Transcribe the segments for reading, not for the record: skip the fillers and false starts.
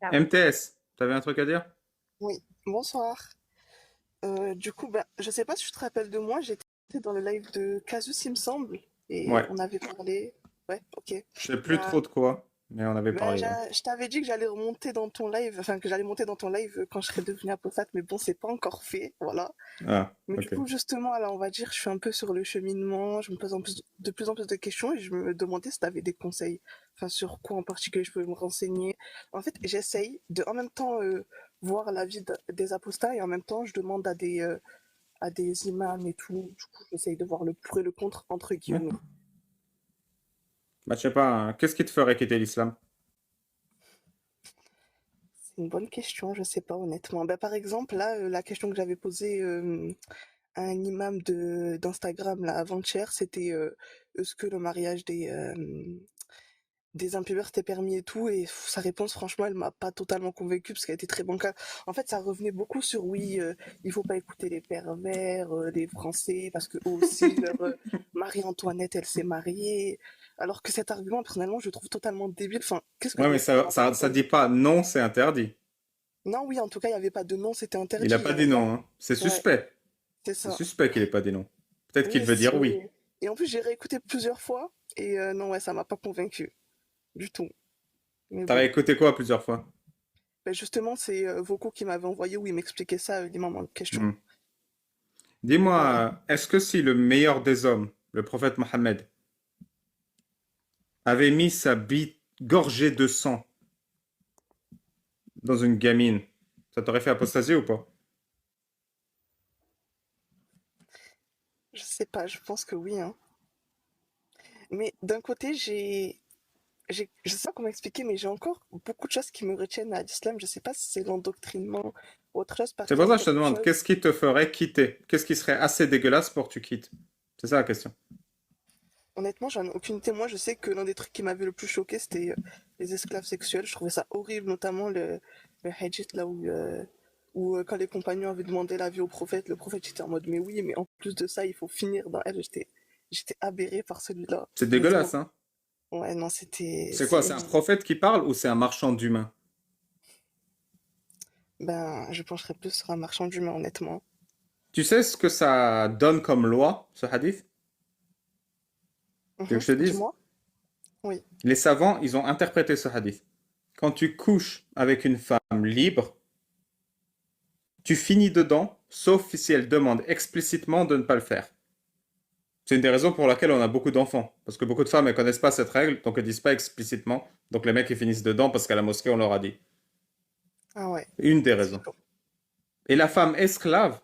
Ah, MTS, t'avais un truc à dire? oui, bonsoir. Je sais pas si tu te rappelles de moi, j'étais dans le live de Casus, il me semble, et Ouais. on avait parlé. Ouais, ok. Je sais plus Bah, trop de quoi, mais on avait parlé, ouais. je t'avais dit que j'allais remonter dans ton live, enfin que j'allais monter dans ton live quand je serais devenue apostate, mais bon, c'est pas encore fait, voilà. Ah, Mais du ok. coup, justement, là, on va dire, je suis un peu sur le cheminement, je me pose de plus en plus de questions et je me demandais si tu avais des conseils, enfin, sur quoi en particulier je peux me renseigner. En fait, j'essaye de, en même temps, voir la vie des apostats et en même temps, je demande à des imams et tout. Du coup, j'essaye de voir le pour et le contre, entre Ouais. guillemets. Bah, je sais pas, hein, qu'est-ce qui te ferait quitter l'islam? C'est une bonne question, je sais pas, honnêtement. Bah, par exemple, là, la question que j'avais posée à un imam d'Instagram, là, avant-hier, c'était est-ce que le mariage des impubères c'était permis et tout, et sa réponse franchement elle m'a pas totalement convaincue parce qu'elle était très bancale. En fait ça revenait beaucoup sur oui, il faut pas écouter les pervers, les Français parce que eux aussi leur Marie-Antoinette elle s'est mariée, alors que cet argument personnellement je le trouve totalement débile. Enfin, qu'est-ce que Ouais, je mais vais faire ça, en ça, ça personne? dit pas non, c'est interdit. Non, oui, en tout cas il y avait pas de non, c'était Il a interdit, pas dit non, hein. C'est ouais, suspect. c'est C'est ça. suspect qu'il ait pas dit non. Peut-être qu'il Oui, veut dire oui. et en plus j'ai réécouté plusieurs fois et non, ouais, ça m'a pas convaincu du tout, mais T'as bon. écouté quoi plusieurs fois? Ben justement, c'est Vocaux qui m'avait envoyé où il m'expliquait ça, l'imam en question. Hmm. Voilà. Dis-moi, est-ce que si le meilleur des hommes, le prophète Mohammed, avait mis sa bite gorgée de sang dans une gamine, ça t'aurait fait apostasier ou pas? Je sais pas, je pense que oui, hein. Mais d'un côté, je sais pas comment expliquer, mais j'ai encore beaucoup de choses qui me retiennent à l'islam. Je sais pas si c'est l'endoctrinement ou autre chose. Par C'est pour ça exemple, que je te quelque demande, chose. qu'est-ce qui te ferait quitter? Qu'est-ce qui serait assez dégueulasse pour que tu quittes? C'est ça la question. Honnêtement, j'en ai aucune idée. Moi, je sais que l'un des trucs qui m'avait le plus choqué, c'était les esclaves sexuels. Je trouvais ça horrible, notamment le hadith là où quand les compagnons avaient demandé l'avis au prophète, le prophète était en mode mais oui, mais en plus de ça, il faut finir dans elle. J'étais aberré par celui-là, C'est honnêtement. dégueulasse, hein? Ouais, non, C'est c'est quoi? C'est un horrible. prophète qui parle ou c'est un marchand d'humains? Ben, je pencherais plus sur un marchand d'humains, honnêtement. Tu sais ce que ça donne comme loi, ce hadith? Tu veux Mhm. que je te dise? Dis-moi. Oui. Les savants, ils ont interprété ce hadith. Quand tu couches avec une femme libre, tu finis dedans, sauf si elle demande explicitement de ne pas le faire. C'est une des raisons pour laquelle on a beaucoup d'enfants. Parce que beaucoup de femmes ne connaissent pas cette règle, donc elles disent pas explicitement. Donc les mecs, ils finissent dedans parce qu'à la mosquée, on leur a dit. Ah ouais. Une des C'est raisons. chaud. Et la femme esclave,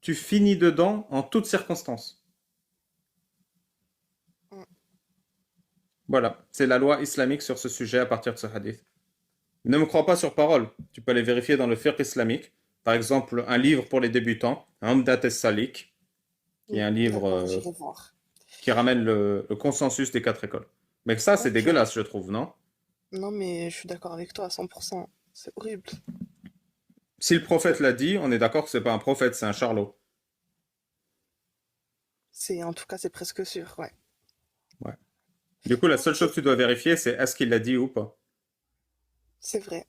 tu finis dedans en toutes circonstances. Mm. Voilà, c'est la loi islamique sur ce sujet à partir de ce hadith. Ne me crois pas sur parole. Tu peux aller vérifier dans le fiqh islamique. Par exemple, un livre pour les débutants, Umdat es-Salik, qui est un livre D'accord, j'irai voir. qui ramène le consensus des quatre écoles. Mais ça, c'est Ok. dégueulasse, je trouve, non? Non, mais je suis d'accord avec toi à 100%. C'est horrible. Si le C'est prophète l'a horrible. dit, on est d'accord que c'est pas un prophète, c'est un charlot. En tout cas, c'est presque sûr, ouais. Ouais. Du coup, la seule Ok, chose que tu dois vérifier, c'est est-ce qu'il l'a dit ou pas. c'est vrai.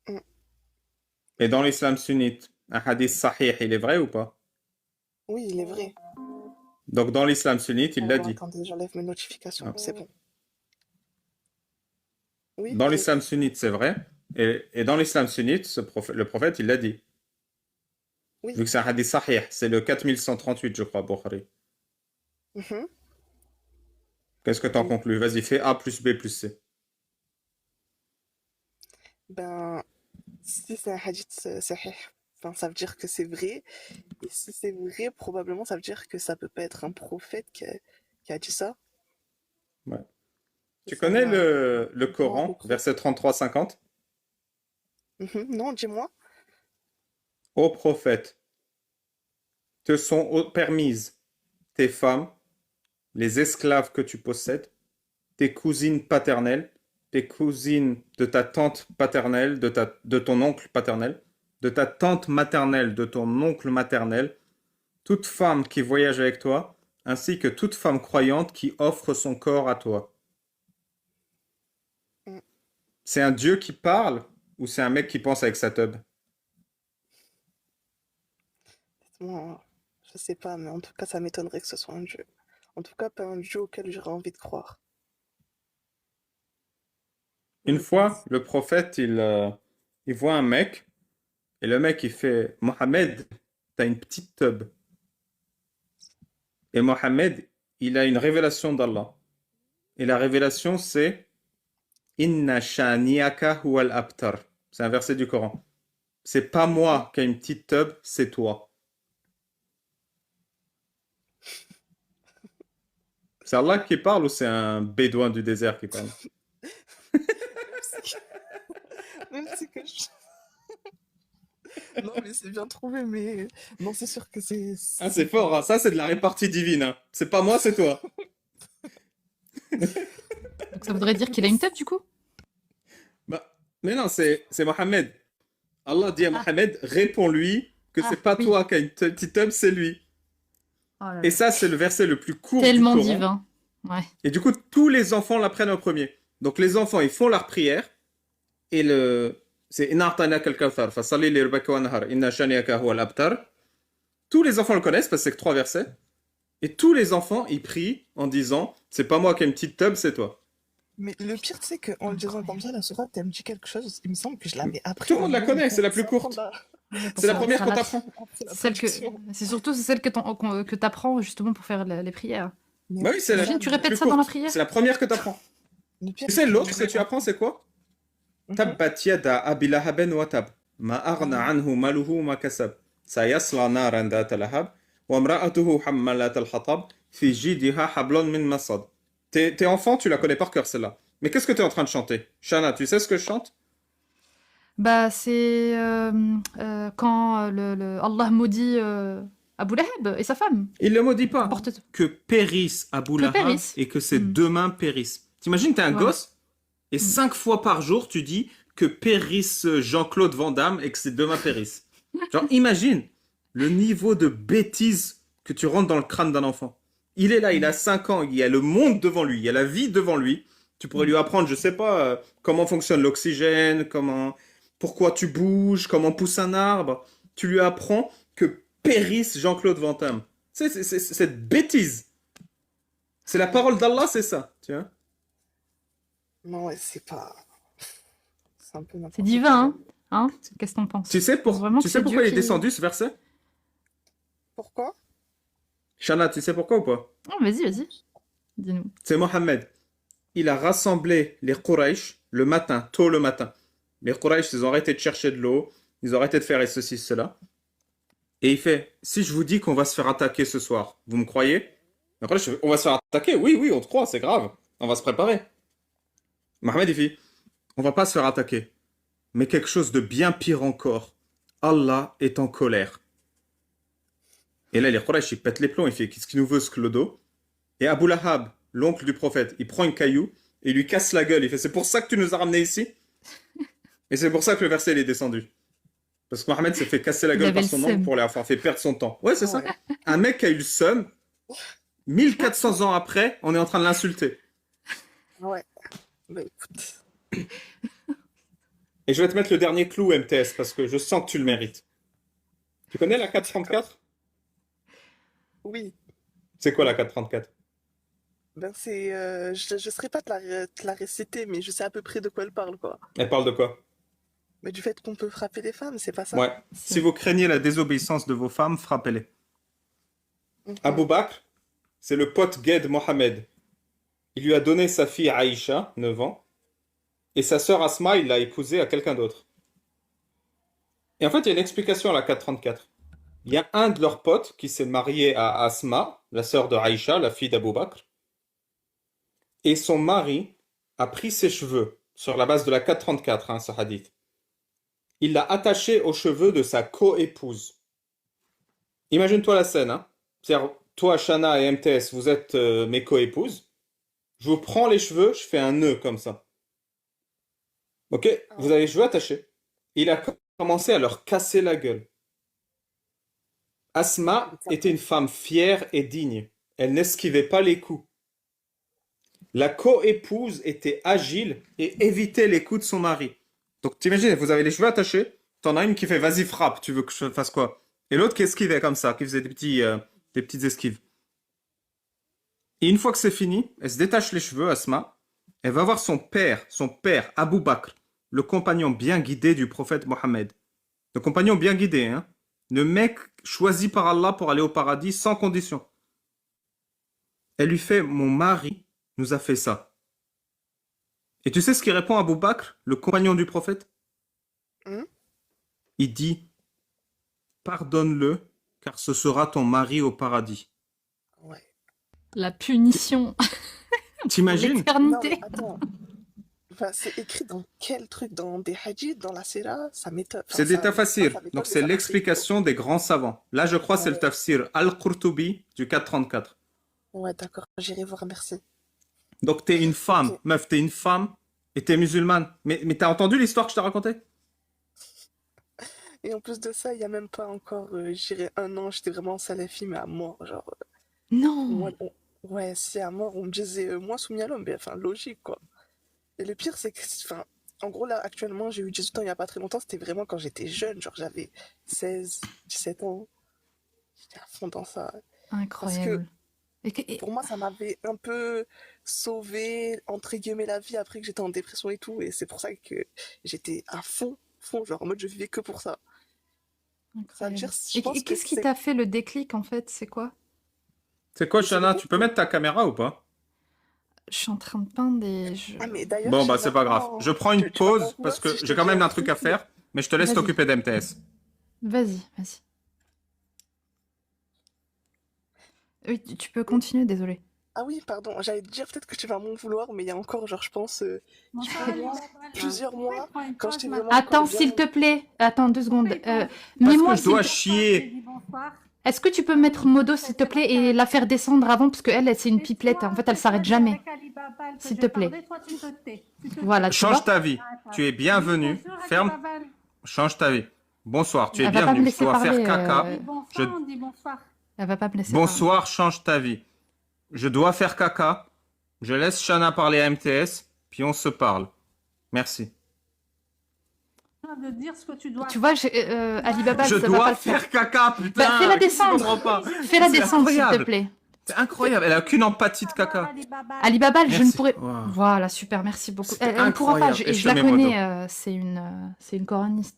Mm. Et dans l'islam sunnite, un hadith sahih, il est vrai ou pas? Oui, il est vrai. Donc dans l'islam sunnite, il l'a Bon, dit. attendez, j'enlève mes notifications. Ah. C'est bon. Oui, Dans j'ai. l'islam sunnite, c'est vrai. Et dans l'islam sunnite, le prophète, il l'a dit. Oui. Vu que c'est un hadith sahih, c'est le 4138, je crois, Bukhari. Mhm. Qu'est-ce que t'en Donc, conclus? Vas-y, fais A plus B plus C. ben, si c'est un hadith sahih, enfin, ça veut dire que c'est vrai. Et si c'est vrai, probablement, ça veut dire que ça peut pas être un prophète qui a dit ça. Ouais. Et Tu ça connais m'a le complètement Coran, recru. verset 33-50? Mhm. Non, dis-moi. Ô prophète, te sont permises tes femmes, les esclaves que tu possèdes, tes cousines paternelles, tes cousines de ta tante paternelle, de ton oncle paternel, de ta tante maternelle, de ton oncle maternel, toute femme qui voyage avec toi, ainsi que toute femme croyante qui offre son corps à toi. Mm. C'est un Dieu qui parle ou c'est un mec qui pense avec sa teub? Moi, je sais pas, mais en tout cas, ça m'étonnerait que ce soit un dieu. En tout cas, pas un dieu auquel j'aurais envie de croire, Une je fois, pense. le prophète, il voit un mec, et le mec, il fait, Mohamed, t'as une petite teub. Et Mohamed, il a une révélation d'Allah. Et la révélation, c'est Inna shani'aka huwal abtar. C'est un verset du Coran. C'est pas moi qui ai une petite teub, c'est toi. C'est Allah qui parle ou c'est un bédouin du désert qui parle? Même si, même si que Non, mais c'est bien trouvé, mais non, c'est sûr que Ah, c'est c'est fort, hein. pas. Ça, c'est de la répartie divine, hein. C'est pas moi, c'est toi. Donc ça voudrait dire qu'il a une tête du coup? Bah, mais non, c'est Mohamed. Allah dit à Ah, Mohamed, réponds-lui que c'est ah pas oui. toi qui as une petite teub, c'est lui. Oh là Et là. ça, c'est le verset le plus court du Tellement Coran. divin. Ouais. Et du coup, tous les enfants l'apprennent en premier. Donc les enfants, ils font leur prière. Et c'est Inna a'tainaka al-kawthar, fasalli li rabbika wanhar, inna shani'aka huwa al-abtar. Tous les enfants le connaissent parce que c'est que trois versets. Et tous les enfants, ils prient en disant, c'est pas moi qui ai une petite teub, c'est toi. Mais le pire, c'est qu'en le disant comme Incroyable. ça, la sourate, elle me dit quelque chose. Il me semble que je l'avais appris Tout le à un monde la moment, mais connaît, qu'on c'est la plus ça apprend courte. Ouais, C'est la pour première faire qu'on la t'apprend. après la celle que traduction. c'est surtout c'est celle que t'apprends justement pour faire les prières. Mais Bah oui, oui, c'est c'est la ça. T'imagines, tu Mais répètes plus ça dans la courte. prière? C'est la première que t'apprends. le pire, Tu sais, c'est que l'autre je que l'ai tu apprends, c'est quoi? Mhm. Tabbat yada abi lahabin wa tab. Ma Ah aghna oui. anhu maluhu ma kasab. Sayasla naran data lahab. Wa imra'atuhu hammalat al-hatab. Fi jidiha hablon min masad. T'es enfant, tu la connais par cœur, celle-là. Mais qu'est-ce que t'es en train de chanter? Shana, tu sais ce que je chante? Bah c'est quand Allah maudit Abu Lahab et sa femme. Il le maudit pas. Porte Que périsse Abu que Lahab périsse. et que ses Hmm, deux mains périssent. T'imagines, t'es un voilà. gosse et Hmm. 5 fois par jour, tu dis que périsse Jean-Claude Van Damme et que ses deux mains périssent. Genre, imagine le niveau de bêtise que tu rentres dans le crâne d'un enfant. Il est là, il Hmm, a 5 ans, il y a le monde devant lui, il y a la vie devant lui. Tu pourrais hmm. lui apprendre, je sais pas, comment fonctionne l'oxygène, pourquoi tu bouges, comment pousse un arbre. Tu lui apprends que périsse Jean-Claude Van Damme. C'est cette bêtise. C'est la parole d'Allah, c'est ça. Tu vois. Non, ouais, c'est pas. C'est un peu C'est n'importe divin, quoi. hein? Hein? Qu'est-ce que t'en penses? Tu sais, Tu penses vraiment tu que sais c'est Dieu pourquoi il est qui... descendu ce verset? Pourquoi? Shana, tu sais pourquoi ou pas? Oh, vas-y, vas-y, dis-nous. C'est Mohammed. Il a rassemblé les Quraysh le matin, tôt le matin. Les Quraysh, ils ont arrêté de chercher de l'eau, ils ont arrêté de faire et ceci, cela. Et il fait, si je vous dis qu'on va se faire attaquer ce soir, vous me croyez? Après, on va se faire attaquer? Oui, oui, on te croit, c'est grave. On va se préparer. Mohammed, il fait, on va pas se faire attaquer. Mais quelque chose de bien pire encore. Allah est en colère. Et là, les Quraysh, ils pètent les plombs, il fait, qu'est-ce qu'il nous veut ce clodo? Et Abu Lahab, l'oncle du prophète, il prend une caillou et il lui casse la gueule. Il fait, c'est pour ça que tu nous as ramenés ici? Et c'est pour ça que le verset il est descendu. Parce que Mohamed s'est fait casser la Il gueule avait par le son oncle seum. pour lui avoir fait perdre son temps. Ouais, c'est Ah ça. ouais. Un mec qui a eu le seum, 1400 ans après, on est en train de l'insulter. Ah ouais. Bah écoute. Et je vais te mettre le dernier clou, MTS, parce que je sens que tu le mérites. Tu connais la D'accord. 434? Oui. C'est quoi la 434? Ben c'est. Je serais pas te la réciter, mais je sais à peu près de quoi elle parle, quoi. Elle parle de quoi? Mais du fait qu'on peut frapper les femmes, c'est pas ça? Ouais. Si Si. vous craignez la désobéissance de vos femmes, frappez-les. Mhm. Abu Bakr, c'est le pote gay de Mohamed. Il lui a donné sa fille Aïcha, 9 ans, et sa sœur Asma, il l'a épousée à quelqu'un d'autre. Et en fait, il y a une explication à la 434. Il y a un de leurs potes qui s'est marié à Asma, la sœur de Aïcha, la fille d'Abu Bakr, et son mari a pris ses cheveux, sur la base de la 434, ce hadith. Il l'a attaché aux cheveux de sa co-épouse. Imagine-toi la scène, hein. C'est-à-dire, toi, Shana et MTS, vous êtes mes co-épouses. Je vous prends les cheveux, je fais un nœud comme ça. Ok? Ah Vous ouais. avez les cheveux attachés. Il a commencé à leur casser la gueule. Asma était une femme fière et digne. Elle n'esquivait pas les coups. La co-épouse était agile et évitait les coups de son mari. Donc t'imagines, vous avez les cheveux attachés, t'en as une qui fait vas-y frappe, tu veux que je fasse quoi? Et l'autre qui esquivait comme ça, qui faisait des petites esquives. Et une fois que c'est fini, elle se détache les cheveux, Asma, elle va voir son père Abu Bakr, le compagnon bien guidé du prophète Mohammed. Le compagnon bien guidé, hein? Le mec choisi par Allah pour aller au paradis sans condition. Elle lui fait, mon mari nous a fait ça. Et tu sais ce qu'il répond à Abu Bakr, le compagnon du prophète? Hum. Il dit, pardonne-le, car ce sera ton mari au paradis. Ouais. La punition pour T'imagines? Non, mais l'éternité. attends. Enfin, c'est écrit dans quel truc? Dans des hadiths, dans la Sira? Ça m'étonne. Enfin, C'est des tafsirs, ça donc m'étonne de c'est savoir que c'est écrit. l'explication des grands savants. Là, je crois que c'est le Ouais, tafsir Al-Qurtubi du 434. ouais, d'accord. J'irai voir, merci. Donc t'es une femme, Ok. meuf, t'es une femme et t'es musulmane. Mais t'as entendu l'histoire que je t'ai racontée? Et en plus de ça, il y a même pas encore, je dirais, un an, j'étais vraiment salafi, mais à mort. Genre, Non. ouais, si à mort, on me disait, moi, soumis à l'homme, mais enfin, logique, quoi. Et le pire, c'est que, enfin, en gros, là, actuellement, j'ai eu 18 ans il y a pas très longtemps, c'était vraiment quand j'étais jeune, genre, j'avais 16, 17 ans. J'étais à fond dans ça. Parce que, Incroyable. pour moi, ça m'avait un peu sauvé, entre guillemets, la vie après que j'étais en dépression et tout. Et c'est pour ça que j'étais à fond, fond, genre en mode je vivais que pour ça. Ça veut dire, Incroyable. je pense Et que qu'est-ce qui c'est. t'a fait le déclic en fait? C'est quoi? C'est quoi, C'est le Shana? Tu peux rythme. mettre ta caméra ou pas? Je suis en train de peindre Ah, mais d'ailleurs, Bon, j'ai bah c'est pas grave. vraiment. Je prends une Tu vas m'en pause vouloir parce que si je te j'ai quand dis même un un truc à truc, mais. faire, mais je te laisse Vas-y, t'occuper d'MTS. vas-y, vas-y. Oui, tu peux continuer, désolé. Ah oui, pardon, j'allais te dire peut-être que tu vas m'en vouloir, mais il y a encore, genre, je pense, Bonsoir quelques Ali mois, Babal. plusieurs Pourquoi il mois, prend une quand pause j'étais vraiment maintenant? encore Attends, bien. s'il te plaît. Attends 2 secondes. Pourquoi il prend Parce que Mets-moi, je s'il dois te j'ai chier. dit bonsoir? Est-ce que tu peux mettre Modo, s'il te C'était plaît, mon et la cas. faire descendre avant, parce qu'elle, c'est une pipelette. En fait, elle C'est toi, s'arrête c'est jamais. avec Ali Babal que S'il je te plaît. parlais, toi tu te tais. Tu te tais. Voilà, tu Change vois? ta vie. D'accord. Tu es Dis bienvenu. bonjour Ali Ferme. Babal. Change ta vie. Bonsoir, tu es Elle va pas me bienvenu. Je laisser dois faire parler. On caca. dit Je... bonsoir, on dit bonsoir. Elle va pas me laisser parler. Bonsoir, change ta vie. Je dois faire caca. Je laisse Shana parler à MTS, puis on se parle. Merci. De dire ce que tu dois Tu vois, faire. Ali Baba, Je ça va pas dois le faire. faire caca, Bah, putain. fais-la Qu'est-ce que tu descendre. comprends pas? Fais-la C'est descendre, s'il te incroyable. plaît. C'est incroyable. Elle a aucune empathie de Savoir caca. Ali Babal. Ali Babal, je ne Merci. pourrais. Wow. Voilà, super, merci beaucoup. C'était Elle ne pourra pas, incroyable. Et et je je te la mets Modo. connais, c'est une coraniste.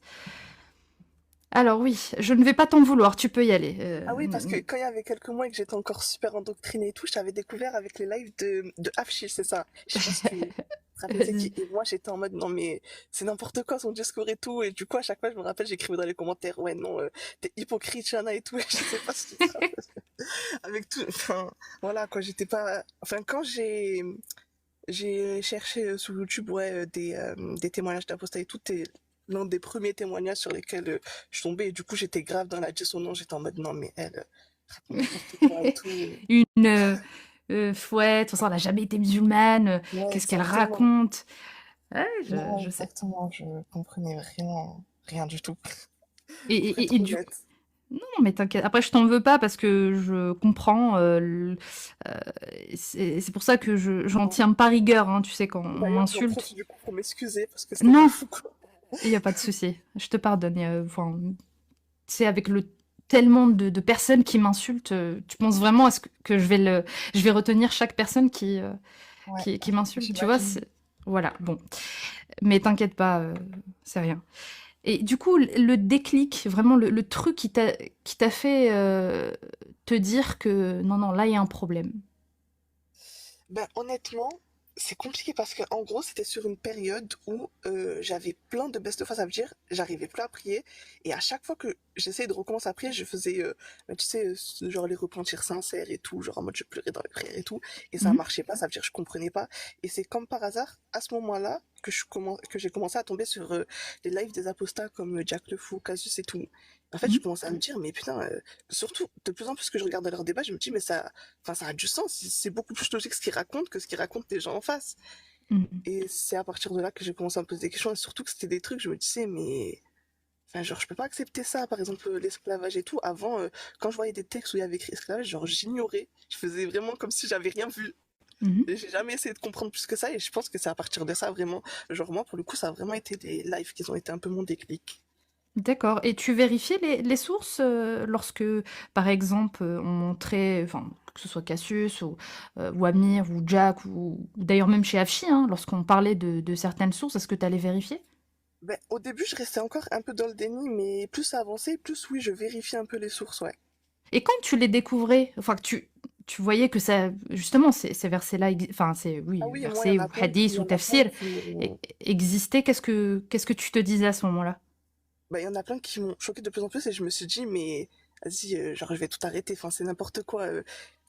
Alors oui, je ne vais pas t'en vouloir, tu peux y aller. Ah oui, parce que quand il y avait quelques mois et que j'étais encore super endoctrinée et tout, je t'avais découvert avec les lives de Afshir, c'est ça. Je sais pas si tu te rappelles c'est qui. Et moi, j'étais en mode, non mais c'est n'importe quoi son discours et tout. Et du coup, à chaque fois, je me rappelle, j'écrivais dans les commentaires, ouais, non, t'es hypocrite, Shana et tout. Et je sais pas si tu te rappelles. Avec tout, enfin, voilà, quoi, j'étais pas. Enfin, quand j'ai cherché sur YouTube, ouais, des témoignages d'apostats et tout, t'es l'un des premiers témoignages sur lesquels je suis tombée. Et du coup, j'étais grave dans la dissonance. J'étais en mode, non, mais elle, raconte n'importe quoi et tout. Une fouette, de toute façon, elle n'a jamais été musulmane, Ouais, qu'est-ce qu'elle exactement. raconte? Ouais, Non, je sais. exactement. Je comprenais vraiment rien du tout. Et, Pour être et du honnête. Non, mais t'inquiète. Après, je t'en veux pas parce que je comprends. C'est pour ça que j'en tiens pas rigueur, hein, tu sais, quand on D'ailleurs, j'en m'insulte. profite du coup pour m'excuser parce que c'était Non, pas fou, quoi. il n'y a pas de souci. Je te pardonne. Enfin, tu sais, avec tellement de personnes qui m'insultent, tu penses vraiment à que je vais retenir chaque personne Ouais, qui m'insulte, tu vois? j'imagine. Voilà, bon. Mais t'inquiète pas, c'est rien. Et du coup, le déclic, vraiment le truc qui t'a fait te dire que non, non, là, il y a un problème. Ben, honnêtement, c'est compliqué parce que en gros, c'était sur une période où j'avais plein de baisses de foi, ça veut dire j'arrivais plus à prier et à chaque fois que j'essayais de recommencer à prier, je faisais ben, tu sais genre les repentirs sincères et tout, genre en mode je pleurais dans les prières et tout et ça Mhm. marchait pas, ça veut dire je comprenais pas et c'est comme par hasard à ce moment-là que j'ai commencé à tomber sur les lives des apostats comme Jack le Fou, Casus et tout. En fait, je Mhm. commençais à me dire mais putain surtout de plus en plus que je regarde leurs débats, je me dis mais ça a du sens, c'est beaucoup plus logique ce qu'ils racontent que ce qu'ils racontent les gens en face. Mhm. Et c'est à partir de là que j'ai commencé à me poser des questions, et surtout que c'était des trucs, je me disais, mais. Enfin, genre, je peux pas accepter ça. Par exemple, l'esclavage et tout. Avant, quand je voyais des textes où il y avait écrit esclavage, genre, j'ignorais. Je faisais vraiment comme si j'avais rien vu. Mhm. J'ai jamais essayé de comprendre plus que ça et je pense que c'est à partir de ça vraiment. Genre moi pour le coup ça a vraiment été des lives qui ont été un peu mon déclic. D'accord. Et tu vérifiais les sources lorsque, par exemple, on montrait, enfin, que ce soit Cassius ou Amir ou Jack ou d'ailleurs même chez Afshi, hein, lorsqu'on parlait de certaines sources, est-ce que tu allais vérifier? Ben, au début je restais encore un peu dans le déni mais plus ça avançait plus oui je vérifie un peu les sources ouais. Et quand tu les découvrais, enfin, que tu voyais que ça, justement, ces versets-là, enfin, Ah oui, oui moi versets ou il hadiths y ou en a plein tafsir qui existaient, qu'est-ce que tu te disais à ce moment-là? bah, il y en a plein qui m'ont choqué de plus en plus et je me suis dit, mais vas-y, genre, je vais tout arrêter, enfin, c'est n'importe quoi.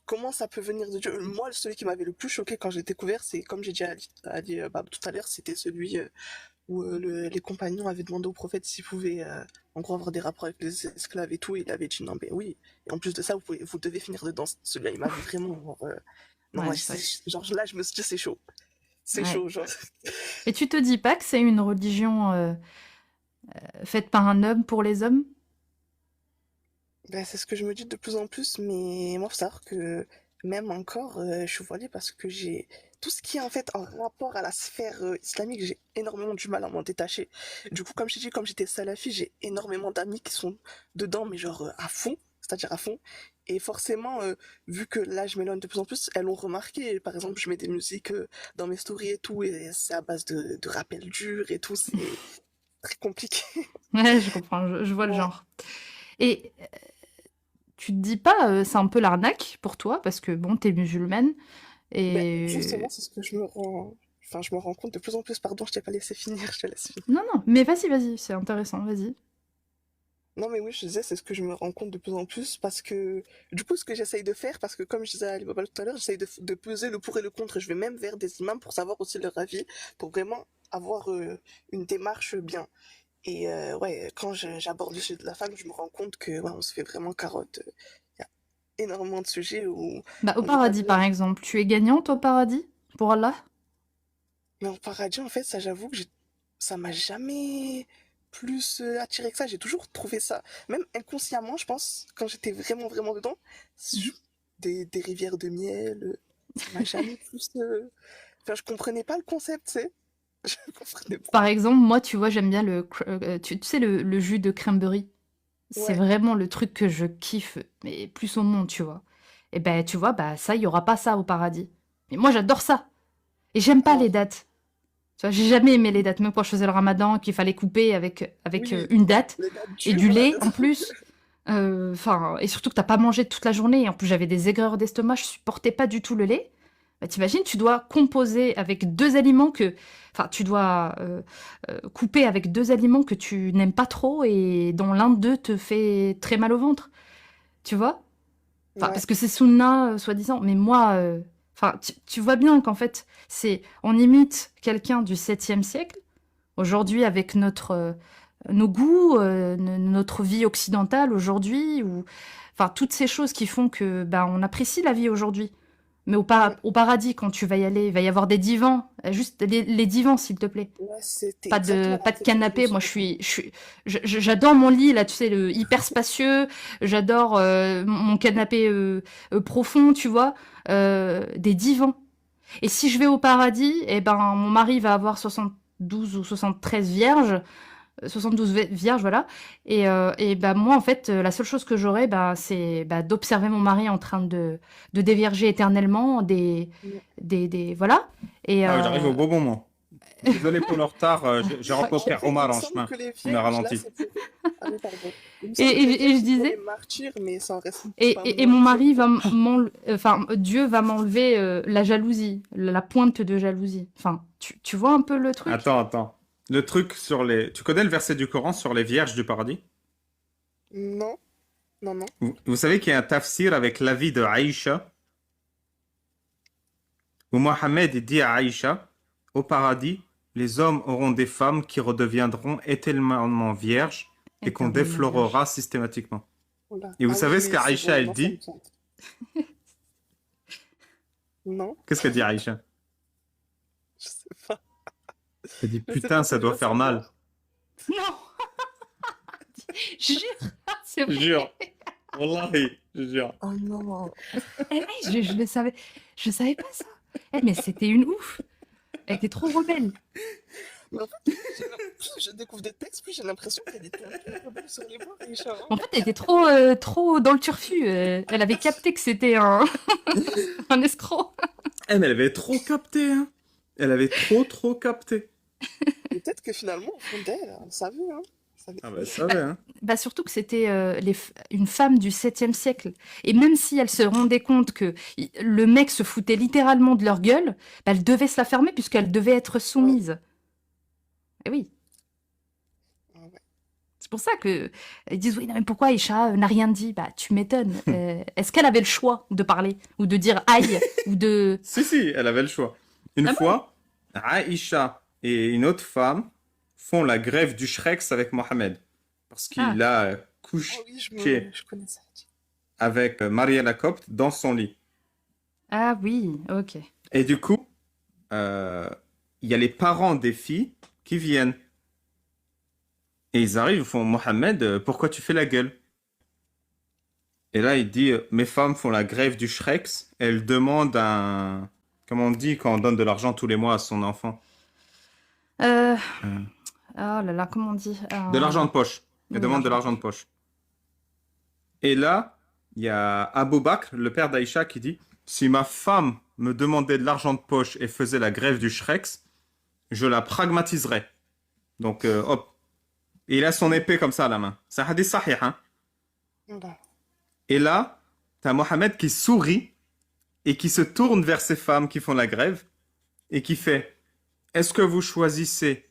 Comment ça peut venir de Dieu? Moi, celui qui m'avait le plus choqué quand j'ai découvert, c'est, comme j'ai dit à Ali, bah, tout à l'heure, c'était celui où les compagnons avaient demandé au prophète s'il pouvait, en gros, avoir des rapports avec les esclaves et tout, et il avait dit non, mais oui. Et en plus de ça, vous devez finir dedans. Celui-là, il m'avait vraiment, genre, non, Ouais, c'est vrai. genre, là, je me suis dit, c'est chaud. C'est Ouais. chaud, genre. Et tu te dis pas que c'est une religion faite par un homme pour les hommes? Ben, c'est ce que je me dis de plus en plus, mais moi, faut savoir que même encore, je suis voilée parce que j'ai tout ce qui est en fait en rapport à la sphère islamique, j'ai énormément du mal à m'en détacher. Du coup, comme je t'ai dit, comme j'étais salafi, j'ai énormément d'amis qui sont dedans, mais genre à fond, c'est-à-dire à fond. Et forcément, vu que là, je m'éloigne de plus en plus, elles ont remarqué. Par exemple, je mets des musiques dans mes stories et tout, et c'est à base de rappels durs et tout, c'est très compliqué. Ouais, je comprends, je vois le Ouais. genre. Et tu te dis pas, c'est un peu l'arnaque pour toi, parce que bon, t'es musulmane, Ben, et... justement, c'est ce que je me rends compte de plus en plus. Pardon, je t'ai pas laissé finir, je te laisse finir. Non, non, mais vas-y, c'est intéressant, vas-y. Non, mais oui, je disais, c'est ce que je me rends compte de plus en plus parce que, du coup, ce que j'essaye de faire, parce que comme je disais à Alibaba tout à l'heure, j'essaye de peser le pour et le contre. Je vais même vers des imams pour savoir aussi leur avis, pour vraiment avoir une démarche bien. Et ouais, quand j'aborde le sujet de la femme, je me rends compte que ouais, on se fait vraiment carotte. Il y a énormément de sujets où Bah, au on dit pas paradis, bien. par exemple, tu es gagnante au paradis, pour Allah? Mais en paradis, en fait, ça, j'avoue que ça m'a jamais plus attiré que ça. J'ai toujours trouvé ça, même inconsciemment, je pense, quand j'étais vraiment, vraiment dedans, Mhm. des rivières de miel, ça m'a jamais plus. Enfin, je comprenais pas le concept, tu sais. Je comprenais pas. Par exemple, moi, tu vois, j'aime bien tu sais, le jus de cranberry. C'est Ouais. vraiment le truc que je kiffe, mais plus au monde, tu vois. Et ben, tu vois, bah ça, il y aura pas ça au paradis. Mais moi, j'adore ça. Et j'aime pas Ah, les dates. Tu vois, j'ai jamais aimé les dates, même quand je faisais le ramadan, qu'il fallait couper avec oui, une date les dates et dures, du là. lait en plus. Enfin, et surtout que t'as pas mangé toute la journée. Et en plus, j'avais des aigreurs d'estomac, je supportais pas du tout le lait. Bah, t'imagines, tu dois composer avec deux aliments que, enfin, tu dois couper avec deux aliments que tu n'aimes pas trop et dont l'un d'eux te fait très mal au ventre. Tu vois? Enfin, Ouais. parce que c'est sunna, soi-disant. Mais moi, enfin, tu vois bien qu'en fait, on imite quelqu'un du 7e siècle. Aujourd'hui, avec nos goûts, notre vie occidentale aujourd'hui, ou enfin toutes ces choses qui font que ben on apprécie la vie aujourd'hui. Mais Mm. au paradis, quand tu vas y aller, il va y avoir des divans, juste les divans, s'il te plaît. Ouais, c'était Pas de exactement la pas de réflexion que je me canapé. suis Moi, faite. j'adore mon lit là, tu sais, le hyper spacieux. J'adore mon canapé profond, tu vois. Des divans. Et si je vais au paradis, eh ben, mon mari va avoir 72 ou 73 vierges, 72 vierges, voilà. Et bah, moi, en fait, la seule chose que j'aurais, bah, c'est bah, d'observer mon mari en train de dévierger éternellement, Mm. voilà. Et Ah, j'arrive au bon moment. Désolé pour le retard, j'ai ok. rencontré Après, il Omar me en semble chemin. que les Il m'a vierges, là, ralenti. c'est pour. Ah oui, pardon. Il me Et, semble que les et vierges, je c'est pour les disais, martyrs, mais ça en reste pas et moins mon pire. mari enfin, Dieu va m'enlever la jalousie, la pointe de jalousie. Enfin, tu vois un peu le truc? Attends, attends. Le truc sur les... Tu connais le verset du Coran sur les vierges du paradis? Non, non, non. Vous savez qu'il y a un tafsir avec l'avis de Aïcha, où Mohammed dit à Aïcha, au paradis, les hommes auront des femmes qui redeviendront éternellement vierges et qu'on Éternellement vierge. déflorera systématiquement. Oula. Et vous Ah oui, savez ce oui, c'est qu'Aïcha, bon, elle non, ça me dit? semble. Non, Qu'est-ce qu'elle dit, Aïcha? je sais pas. Elle dit, Je sais putain, pas ça si je doit veux faire mal. savoir. Non, jure, c'est Je vrai. jure. Wallahi, je jure. Oh non. Eh oui, je le savais. Je savais pas ça. Eh, mais c'était une ouf. Elle était trop rebelle. Mais en fait, plus je découvre des textes, plus j'ai l'impression qu'elle était un peu rebelle sur les bords, Aïcha, hein. En fait, elle était trop dans le turfu. Elle avait capté que c'était un escroc. Eh, mais elle avait trop capté, hein. Elle avait trop capté. Peut-être que finalement, au fond d'elle, elle savait, hein. Elle savait. Ah bah, elle savait, hein. Bah surtout que c'était une femme du 7e siècle. Et même si elle se rendait compte que le mec se foutait littéralement de leur gueule, bah, elle devait se la fermer puisqu'elle devait être soumise. Et oui. Ah ouais. C'est pour ça que ils disent oui, non, mais pourquoi Aïcha n'a rien dit? Bah, tu m'étonnes. Est-ce qu'elle avait le choix de parler ou de dire aïe ou de Si, elle avait le choix. Une Ah bon? fois, Aïcha et une autre femme font la grève du Shreks avec Mohamed. Parce Ah, qu'il a Ah couché oui, je connais ça. avec Maria la Copte dans son lit. ah oui, ok. Et du coup, euh, il y a les parents des filles qui viennent. Et ils arrivent, ils font Mohamed, pourquoi tu fais la gueule? Et là, il dit mes femmes font la grève du Shreks. Elles demandent un. Comment on dit quand on donne de l'argent tous les mois à son enfant? Euh, Euh, oh là là, comment on dit? De l'argent de poche. Elles Oui, demandent de l'argent de l'argent de poche. poche. Et là, il y a Abou Bakr, le père d'Aïcha, qui dit si ma femme me demandait de l'argent de poche et faisait la grève du Shreks, je la pragmatiserais. Donc, hop. Et il a son épée comme ça à la main. C'est un hadith sahih, hein. Voilà. Et là, t'as Mohamed qui sourit et qui se tourne vers ces femmes qui font la grève et qui fait est-ce que vous choisissez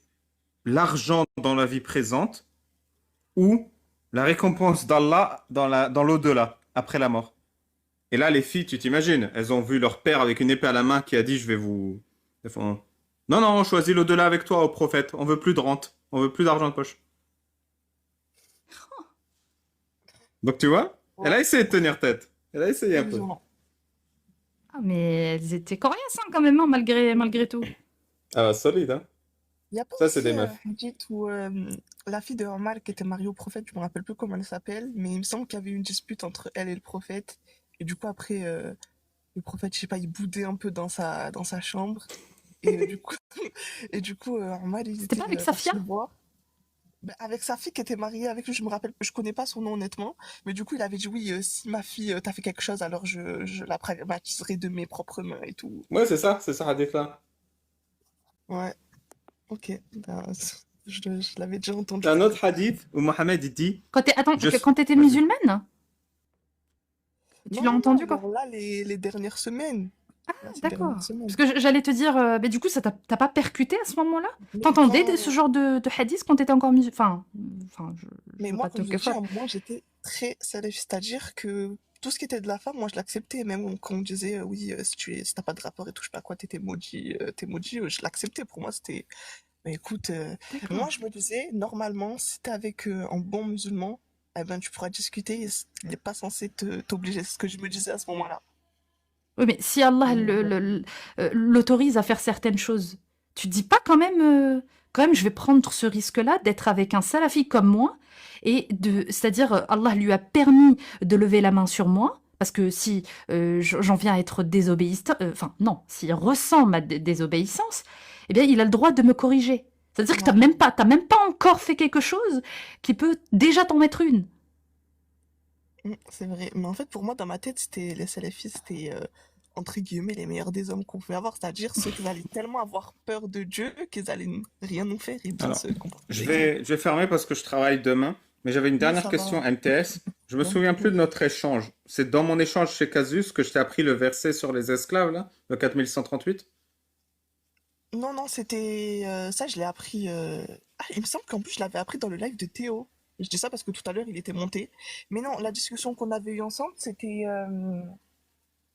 l'argent dans la vie présente ou la récompense d'Allah dans l'au-delà, après la mort? Et là, les filles, tu t'imagines, elles ont vu leur père avec une épée à la main qui a dit je vais vous. Elles font, non, non, on choisit l'au-delà avec toi, ô prophète. On veut plus de rente. On veut plus d'argent de poche. Donc tu vois, elle Ouais. a essayé de tenir tête. Elle a essayé un peu. Ah, mais elles étaient coriaces hein, quand même, hein, malgré tout. Ah, solide, hein. Il n'y a pas Ça, c'est aussi des un meufs. hadith où la fille de Omar qui était mariée au prophète, je me rappelle plus comment elle s'appelle, mais il me semble qu'il y avait eu une dispute entre elle et le prophète. Et du coup, après, le prophète, je sais pas, il boudait un peu dans sa chambre. Et du coup, Omar, il C'était était pas avec parti Safia? le voir. Ben, avec sa fille qui était mariée avec lui, je me rappelle, je connais pas son nom honnêtement, mais du coup, il avait dit oui, si ma fille t'a fait quelque chose, alors je la pragmatiserai de mes propres mains et tout. Ouais, c'est ça, hadith-là. Ouais, ok, ben, je l'avais déjà entendu. T'as un autre hadith où Mohamed il dit Attends, je... quand t'étais Vas-y. musulmane? Tu Non, l'as non, non, entendu quand? alors là, les dernières semaines. Là, ces D'accord. dernières semaines. Parce que j'allais te dire, mais du coup, ça t'as pas percuté à ce moment-là? Mais T'entendais quand... ce genre de hadith quand t'étais encore musulmane? Je Mais veux moi, pas comme te je dis, faire. à moi, j'étais très salafiste, c'est-à-dire que tout ce qui était de la femme, moi, je l'acceptais. Même quand on me disait, oui, si t'as pas de rapport et tout, je sais pas quoi, t'es maudit, je l'acceptais. Pour moi, c'était, mais écoute, D'accord. moi, je me disais, normalement, si t'es avec un bon musulman, eh ben, tu pourras discuter, il n'est pas censé t'obliger. C'est ce que je me disais à ce moment-là. Oui, mais si Allah Euh, l'autorise à faire certaines choses, tu te dis pas quand même, je vais prendre ce risque-là d'être avec un salafi comme moi c'est-à-dire, Allah lui a permis de lever la main sur moi, parce que si j'en viens à être désobéissant, enfin non, s'il ressent ma désobéissance, eh bien, il a le droit de me corriger. C'est-à-dire que ouais. t'as même pas encore fait quelque chose qui peut déjà t'en mettre une. C'est vrai. Mais en fait, pour moi, dans ma tête, c'était les salafistes, c'était entre guillemets les meilleurs des hommes qu'on pouvait avoir, c'est-à-dire ceux qui allaient tellement avoir peur de Dieu qu'ils allaient rien nous faire et bien Alors, se comporter. je vais fermer parce que je travaille demain, mais j'avais une Oui, dernière ça va. question MTS. Je me Donc, souviens plus de notre échange. C'est dans mon échange chez Casus que je t'ai appris le verset sur les esclaves, là, le 4138. non, non, c'était ça, je l'ai appris. Ah, il me semble qu'en plus, je l'avais appris dans le live de Théo. Je dis ça parce que tout à l'heure, il était monté. Mais non, la discussion qu'on avait eue ensemble, c'était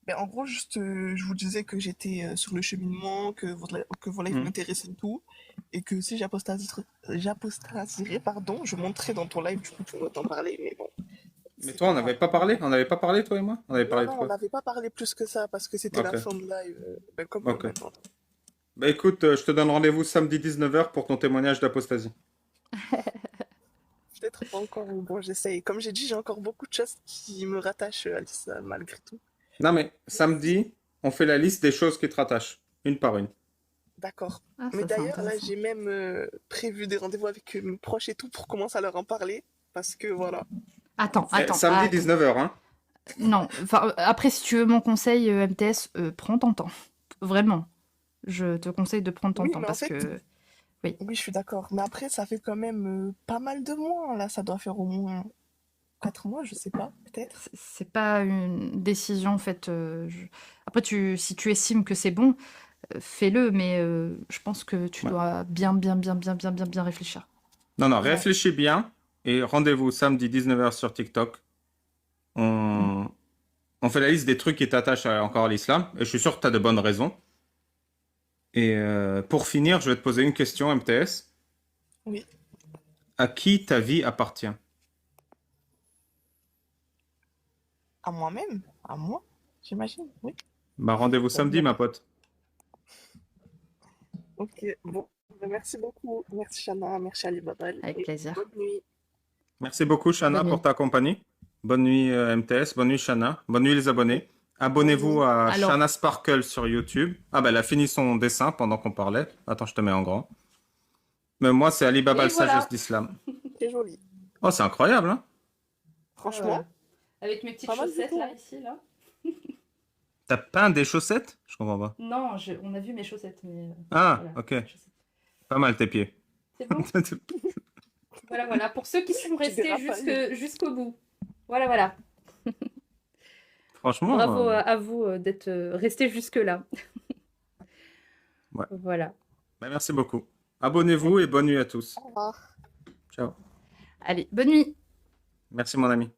ben, en gros, juste, je vous disais que j'étais sur le cheminement, que voilà, il Hmm. m'intéressait et tout, et que si j'apostasierais, pardon, je monterais dans ton live, du coup, tu vas t'en parler, mais bon, Mais c'est toi, on pas... n'avait pas parlé? On n'avait pas parlé, toi et moi? On avait Non, parlé de non, on quoi? n'avait pas parlé plus que ça, parce que c'était la Ok, fin de live, ben, comme ok. maintenant. Bah écoute, je te donne rendez-vous samedi 19h pour ton témoignage d'apostasie. Peut-être pas encore, mais bon, j'essaye. Comme j'ai dit, j'ai encore beaucoup de choses qui me rattachent à l'islam, malgré tout. Non mais, samedi, on fait la liste des choses qui te rattachent, une par une. D'accord. Ah, Mais ça, c'est d'ailleurs, là, intéressant. j'ai même prévu des rendez-vous avec mes proches et tout pour commencer à leur en parler. Parce que voilà. Attends, Eh, attends, samedi attends. 19h, hein. Non, enfin, après, si tu veux mon conseil MTS, prends ton temps. Vraiment. Je te conseille de prendre ton Oui, temps mais en parce fait, que... Oui, oui, je suis d'accord. Mais après, ça fait quand même pas mal de mois. Là, ça doit faire au moins 4 mois, je sais pas, peut-être. c'est pas une décision faite... Après, si tu estimes que c'est bon, fais-le, mais je pense que tu Ouais. dois bien réfléchir. Non, non, Ouais. réfléchis bien et rendez-vous samedi 19h sur TikTok. Mm. On fait la liste des trucs qui t'attachent encore à l'islam et je suis sûr que tu as de bonnes raisons. Et pour finir, je vais te poser une question, MTS. Oui. À qui ta vie appartient? À moi-même. À moi, j'imagine. Oui. Bah, rendez-vous Ça veut samedi, dire- ma pote. Ok, bon. Merci beaucoup. Merci, Shana. Merci, Ali Badal. Avec Et plaisir. bonne nuit. Merci beaucoup, Shana, Bonne pour nuit. ta compagnie. Bonne nuit, MTS. Bonne nuit, Shana. Bonne nuit, les abonnés. Abonnez-vous Bonne nuit. à Alors, Shana Sparkle sur YouTube. Ah, ben, elle a fini son dessin pendant qu'on parlait. Attends, je te mets en grand. Mais moi, c'est Ali Baba, et le sagesse voilà. d'islam. Très joli. Oh, c'est incroyable, hein? Franchement, Avec mes petites pas mal du chaussettes tout. là, ici, là. T'as peint des chaussettes? Je comprends pas. Non, on a vu mes chaussettes, mais Ah, voilà, ok. mes chaussettes. Pas mal tes pieds. C'est bon? Voilà. Pour ceux qui sont Tu restés dérapes. jusqu'au bout. Voilà. Franchement, Bravo à vous d'être restés jusque-là. ouais. Voilà. Bah, merci beaucoup. Abonnez-vous et bonne nuit à tous. Au revoir. Ciao. Allez, bonne nuit. Merci, mon ami.